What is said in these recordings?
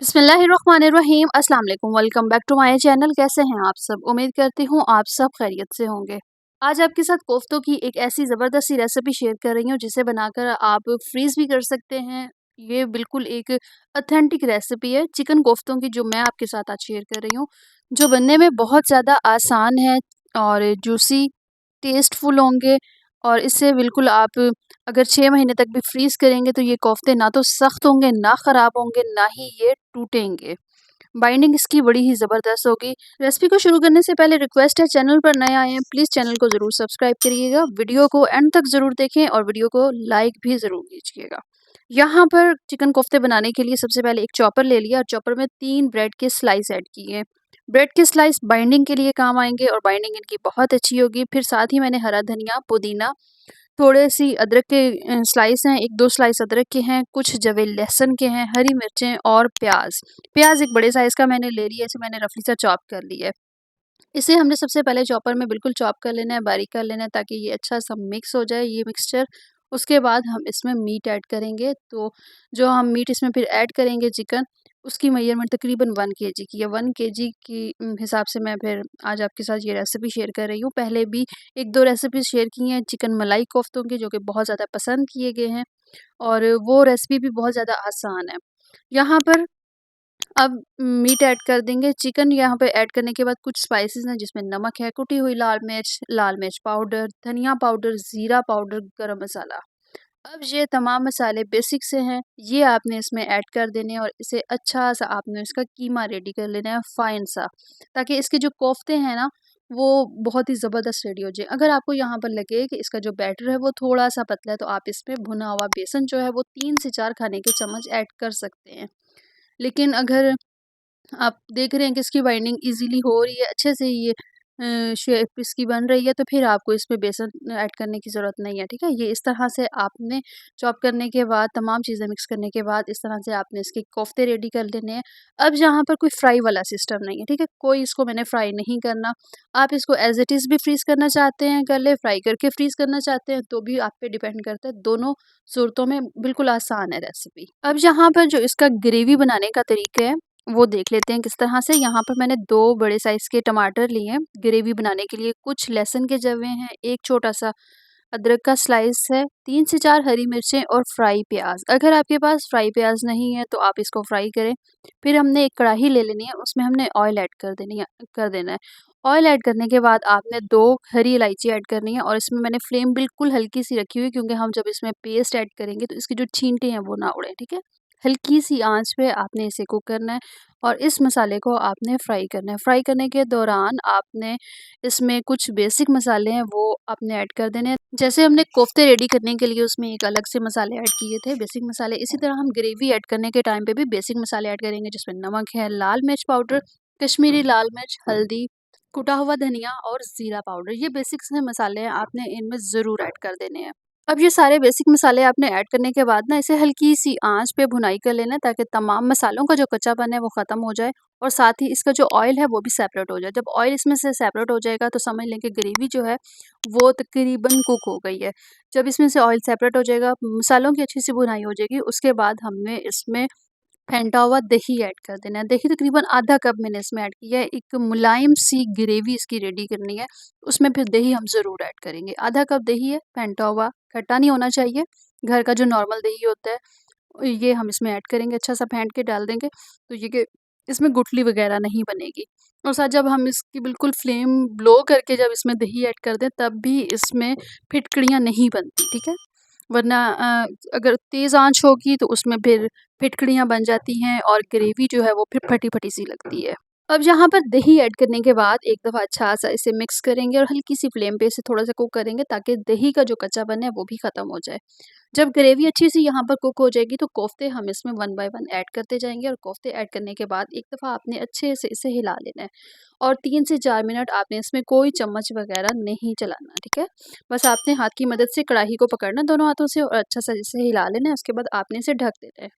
बिस्मिल्लाहिर्रहमानिर्रहीम अस्सलाम वालेकुम। Welcome back to my channel. कैसे हैं आप सब? उम्मीद करती हूँ आप सब खैरियत से होंगे। आज आपके साथ कोफ्तों की एक ऐसी ज़बरदस्त सी रेसिपी शेयर कर रही हूँ जिसे बनाकर आप फ्रीज़ भी कर सकते हैं। ये बिल्कुल एक ऑथेंटिक रेसिपी है चिकन कोफ्तों की जो मैं आपके साथ आज शेयर कर रही हूँ, जो बनने में बहुत ज़्यादा आसान है और जूसी टेस्टफुल होंगे। और इससे बिल्कुल आप अगर 6 महीने तक भी फ्रीज़ करेंगे तो ये कोफ्ते ना तो सख्त होंगे, ना ख़राब होंगे, ना ही ये टूटेंगे। बाइंडिंग इसकी बड़ी ही ज़बरदस्त होगी। रेसिपी को शुरू करने से पहले रिक्वेस्ट है, चैनल पर नए आए हैं प्लीज़ चैनल को ज़रूर सब्सक्राइब करिएगा, वीडियो को एंड तक ज़रूर देखें और वीडियो को लाइक भी ज़रूर कीजिएगा। यहाँ पर चिकन कोफ्ते बनाने के लिए सबसे पहले एक चॉपर ले लिया और चॉपर में 3 ब्रेड के स्लाइस ऐड किए। ब्रेड के स्लाइस बाइंडिंग के लिए काम आएंगे और बाइंडिंग इनकी बहुत अच्छी होगी। फिर साथ ही मैंने हरा धनिया, पुदीना, थोड़े-सी अदरक के स्लाइस हैं, 1-2 स्लाइस अदरक के हैं, कुछ जवे लहसुन के हैं, हरी मिर्चें और प्याज़। प्याज़ एक बड़े साइज़ का मैंने ले लिया, इसे मैंने रफली सा चॉप कर लिया है। इसे हमने सबसे पहले चॉपर में बिल्कुल चॉप कर लेना है, बारीक कर लेना है ताकि ये अच्छा-सा मिक्स हो जाए ये मिक्सचर। उसके बाद हम इसमें मीट ऐड करेंगे, तो जो हम मीट इसमें फिर ऐड करेंगे चिकन, उसकी मेजरमेंट तकरीबन 1 केजी की है। 1 केजी की हिसाब से मैं फिर आज आपके साथ ये रेसिपी शेयर कर रही हूँ। पहले भी 1-2 रेसिपी शेयर की हैं चिकन मलाई कोफ्तों की जो कि बहुत ज़्यादा पसंद किए गए हैं और वो रेसिपी भी बहुत ज़्यादा आसान है। यहाँ पर अब मीट ऐड कर देंगे। चिकन यहाँ पे ऐड करने के बाद कुछ स्पाइसेस हैं जिसमें नमक है, कुटी हुई लाल मिर्च पाउडर, धनिया पाउडर, ज़ीरा पाउडर, गरम मसाला। अब ये तमाम मसाले बेसिक से हैं, ये आपने इसमें ऐड कर देने हैं और इसे अच्छा-सा आपने इसका कीमा रेडी कर लेना है फ़ाइन सा, ताकि इसके जो कोफ्ते हैं ना, वो बहुत ही ज़बरदस्त रेडी हो जाए। अगर आपको यहाँ पर लगे कि इसका जो बैटर है वो थोड़ा-सा पतला है, तो आप इसमें भुना हुआ बेसन जो है वो 3 से 4 खाने के चम्मच ऐड कर सकते हैं। लेकिन अगर आप देख रहे हैं कि इसकी बाइंडिंग इजीली हो रही है, अच्छे से ये शेप इसकी बन रही है, तो फिर आपको इसमें बेसन ऐड करने की ज़रूरत नहीं है, ठीक है? ये इस तरह से आपने चॉप करने के बाद तमाम चीज़ें मिक्स करने के बाद इस तरह से आपने इसके कोफ्ते रेडी कर लेने हैं। अब यहाँ पर कोई फ्राई वाला सिस्टम नहीं है, ठीक है? कोई इसको मैंने फ्राई नहीं करना। आप इसको एज़ इट इज़ भी फ्रीज़ करना चाहते हैं कर लें, फ्राई करके फ्रीज़ करना चाहते हैं तो भी आप पे डिपेंड करता है। दोनों सूरतों में बिल्कुल आसान है रेसिपी। अब यहाँ पर जो इसका ग्रेवी बनाने का तरीका है वो देख लेते हैं किस तरह से। यहाँ पर मैंने 2 बड़े साइज़ के टमाटर लिए हैं ग्रेवी बनाने के लिए, कुछ लहसुन के जवे हैं, एक छोटा-सा अदरक का स्लाइस है, 3 से 4 हरी मिर्चें और फ्राई प्याज़। अगर आपके पास फ्राई प्याज़ नहीं है तो आप इसको फ्राई करें। फिर हमने एक कढ़ाई ले लेनी है, उसमें हमने ऑयल ऐड कर देना है। ऑयल ऐड करने के बाद आपने 2 हरी इलायची ऐड करनी है और इसमें मैंने फ्लेम बिल्कुल हल्की-सी रखी हुई है क्योंकि हम जब इसमें पेस्ट ऐड करेंगे तो इसके जो छींटे हैं वो ना उड़ें, ठीक है? हल्की-सी आँच पे आपने इसे कुक करना है और इस मसाले को आपने फ्राई करना है। फ्राई करने के दौरान आपने इसमें कुछ बेसिक मसाले हैं वो आपने ऐड कर देने हैं। जैसे हमने कोफ्ते रेडी करने के लिए उसमें एक अलग से मसाले ऐड किए थे बेसिक मसाले, इसी तरह हम ग्रेवी ऐड करने के टाइम पे भी बेसिक मसाले ऐड करेंगे जिसमें नमक है, लाल मिर्च पाउडर, कश्मीरी लाल मिर्च, हल्दी, कुटा हुआ धनिया और ज़ीरा पाउडर। ये बेसिक से मसाले हैं, आपने इनमें ज़रूर ऐड कर देने हैं। अब ये सारे बेसिक मसाले आपने ऐड करने के बाद ना इसे हल्की-सी आँच पे भुनाई कर लेना है ताकि तमाम मसालों का जो कच्चापन है वो ख़त्म हो जाए और साथ ही इसका जो ऑयल है वो भी सेपरेट हो जाए। जब ऑयल इसमें से सेपरेट हो जाएगा तो समझ लें कि ग्रेवी जो है वो तकरीबन कुक हो गई है। जब इसमें से ऑयल सेपरेट हो जाएगा, मसालों की अच्छी सी भुनाई हो जाएगी, उसके बाद हमने इसमें फेंटा हुआ दही ऐड कर देना है। दही तकरीबन आधा कप मैंने इसमें ऐड किया है। एक मुलायम सी ग्रेवी इसकी रेडी करनी है, उसमें फिर दही हम ज़रूर ऐड करेंगे। आधा कप दही है, फेंटा हुआ, खट्टा नहीं होना चाहिए, घर का जो नॉर्मल दही होता है ये हम इसमें ऐड करेंगे, अच्छा-सा फेंट के डाल देंगे, तो ये कि इसमें गुठली वगैरह नहीं बनेगी। और साथ जब हम इसकी बिल्कुल फ्लेम लो करके जब इसमें दही ऐड कर दें, तब भी इसमें फिटकड़ियाँ नहीं बनती, ठीक है? वरना अगर तेज़ आँच होगी तो उसमें फिर फिटकड़ियाँ बन जाती हैं और ग्रेवी जो है वो फिर फटी-फटी सी लगती है। अब यहाँ पर दही ऐड करने के बाद एक दफ़ा अच्छा-सा इसे मिक्स करेंगे और हल्की-सी फ्लेम पे इसे थोड़ा-सा कुक करेंगे ताकि दही का जो कच्चापन है वो भी ख़त्म हो जाए। जब ग्रेवी अच्छी-सी यहाँ पर कुक हो जाएगी तो कोफ्ते हम इसमें 1 बाय 1 ऐड करते जाएँगे और कोफ्ते ऐड करने के बाद एक दफ़ा आपने अच्छे से इसे हिला लेना है और 3 से 4 मिनट आपने इसमें कोई चम्मच वग़ैरह नहीं चलाना, ठीक है? बस आपने हाथ की मदद से कढ़ाई को पकड़ना दोनों हाथों से और अच्छा-सा इसे हिला लेना है, उसके बाद आपने इसे ढक देना है।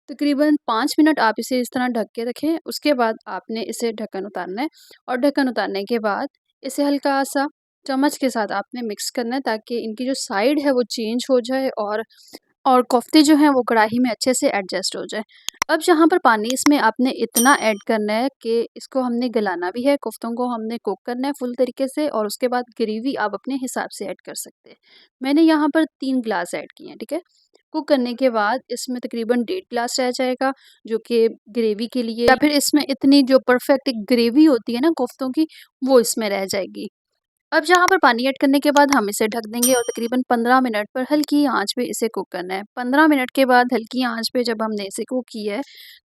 तकरीबन 5 मिनट आप इसे इस तरह ढक के रखें, उसके बाद आपने इसे ढक्कन उतारना है और ढक्कन उतारने के बाद इसे हल्का-सा चम्मच के साथ आपने मिक्स करना है ताकि इनकी जो साइड है वो चेंज हो जाए और और कोफ्ते जो हैं वो कढ़ाई में अच्छे से एडजस्ट हो जाए। अब यहाँ पर पानी इसमें आपने इतना ऐड करना है कि इसको हमने गलाना भी है, कोफ्तों को हमने कुक करना है फुल तरीके से, और उसके बाद ग्रेवी आप अपने हिसाब से ऐड कर सकते हैं। मैंने यहाँ पर 3 ग्लास ऐड किए हैं, ठीक है? कुक करने के बाद इसमें तकरीबन 1.5 ग्लास रह जाएगा, जो कि ग्रेवी के लिए, या फिर इसमें इतनी जो परफेक्ट एक ग्रेवी होती है ना कोफ्तों की, वो इसमें रह जाएगी। अब यहाँ पर पानी ऐड करने के बाद हम इसे ढक देंगे और तकरीबन 15 मिनट पर हल्की आंच पे इसे कुक करना है। 15 मिनट के बाद हल्की आंच पे जब हमने इसे कुक किया है,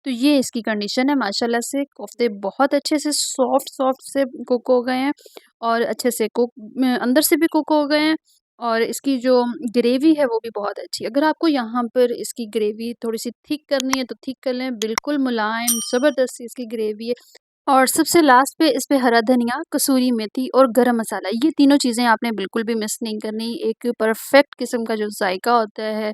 तो ये इसकी कंडीशन है। माशाल्लाह से कोफ्ते बहुत अच्छे से सॉफ्ट सॉफ्ट से कुक हो गए हैं, और अच्छे से कुक अंदर से भी कुक हो गए हैं, और इसकी जो ग्रेवी है वो भी बहुत अच्छी है। अगर आपको यहाँ पर इसकी ग्रेवी थोड़ी सी थिक करनी है तो थिक कर लें, बिल्कुल मुलायम ज़बरदस्त सी इसकी ग्रेवी है। और सबसे लास्ट पे इस पे हरा धनिया, कसूरी मेथी और गरम मसाला, ये तीनों चीज़ें आपने बिल्कुल भी मिस नहीं करनी। एक परफेक्ट किस्म का जो जायका होता है,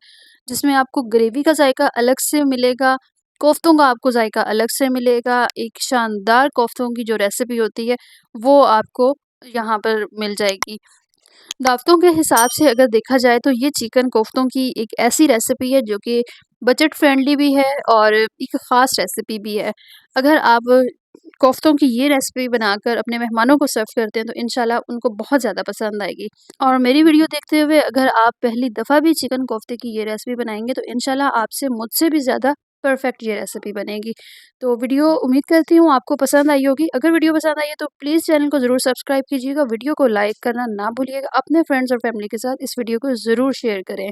जिसमें आपको ग्रेवी का जायका अलग से मिलेगा, कोफ्तों का आपको जायका अलग से मिलेगा। एक शानदार कोफ्तों की जो रेसिपी होती है, वो आपको यहाँ पर मिल जाएगी। दावतों के हिसाब से अगर देखा जाए तो ये चिकन कोफ्तों की एक ऐसी रेसिपी है जो कि बजट फ्रेंडली भी है और एक ख़ास रेसिपी भी है। अगर आप कोफ्तों की ये रेसिपी बनाकर अपने मेहमानों को सर्व करते हैं तो इंशाल्लाह उनको बहुत ज़्यादा पसंद आएगी। और मेरी वीडियो देखते हुए अगर आप पहली दफ़ा भी चिकन कोफ्ते की ये रेसिपी बनाएंगे तो इंशाल्लाह आपसे मुझसे भी ज़्यादा परफेक्ट ये रेसिपी बनेगी। तो वीडियो उम्मीद करती हूँ आपको पसंद आई होगी। अगर वीडियो पसंद आई है तो प्लीज़ चैनल को ज़रूर सब्सक्राइब कीजिएगा, वीडियो को लाइक करना ना भूलिएगा, अपने फ्रेंड्स और फैमिली के साथ इस वीडियो को ज़रूर शेयर करें।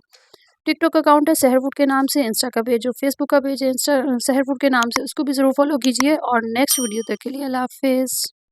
टिकटॉक अकाउंट है सहर फूड के नाम से, इंस्टा का पेज, जो फेसबुक का पेज है इंस्टा सहर फूड के नाम से, उसको भी ज़रूर फॉलो कीजिए। और नेक्स्ट वीडियो तक के लिए अल्लाह हाफ़िज़।